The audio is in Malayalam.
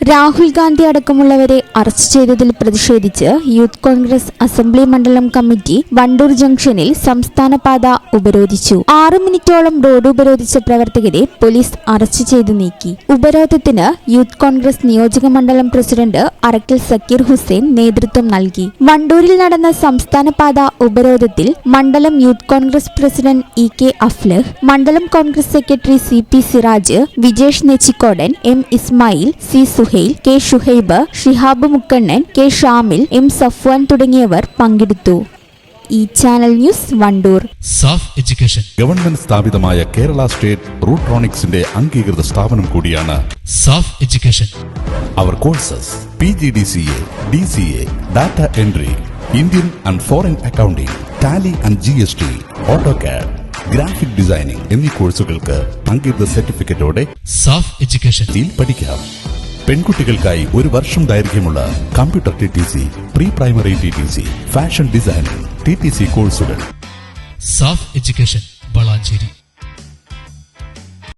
രാഹുൽ ഗാന്ധി അടക്കമുള്ളവരെ അറസ്റ്റ് ചെയ്തതിൽ പ്രതിഷേധിച്ച് യൂത്ത് കോൺഗ്രസ് അസംബ്ലി മണ്ഡലം കമ്മിറ്റി വണ്ടൂർ ജംഗ്ഷനിൽ സംസ്ഥാന പാത ഉപരോധിച്ചു. 6 മിനിറ്റോളം റോഡ് ഉപരോധിച്ച പ്രവർത്തകരെ പോലീസ് അറസ്റ്റ് ചെയ്ത് നീക്കി. ഉപരോധത്തിന് യൂത്ത് കോൺഗ്രസ് നിയോജക മണ്ഡലം പ്രസിഡന്റ് അറക്കൽ സക്കീർ ഹുസൈൻ നേതൃത്വം നൽകി. വണ്ടൂരിൽ നടന്ന സംസ്ഥാന പാത ഉപരോധത്തിൽ മണ്ഡലം youth Congress president E K. Aflah, മണ്ഡലം Congress secretary C P. Siraj, Vijesh Nechikodan, M. Ismail, C. Suhail, K. Shuhaib, Shihab Mukkannan, K. Shamil, M. Safwan തുടങ്ങിയവർ പങ്കെടുത്തു. ഈ channel news Wandoor. Saaf education government സ്ഥാപിതമായ കേരള സ്റ്റേറ്റ് റൂട്രോണിക്സിന്റെ അംഗീകൃത സ്ഥാപനം കൂടിയാണ് സാഫ് എഡ്യൂക്കേഷൻ. അവർ courses PGDCA, DCA, data entry, Indian and foreign accounting, Tally and GST, AutoCAD, graphic designing എന്നീ കോഴ്സുകൾക്ക് അംഗീകൃത സർട്ടിഫിക്കറ്റോടെ സാഫ് എഡ്യൂക്കേഷൻ പഠിക്കാം. പെൺകുട്ടികൾക്കായി 1 വർഷം ദൈർഘ്യമുള്ള computer TTC, pre primary TTC, fashion designing TTC കോഴ്സുകൾ. സാഫ് എഡ്യൂക്കേഷൻ വളാഞ്ചേരി.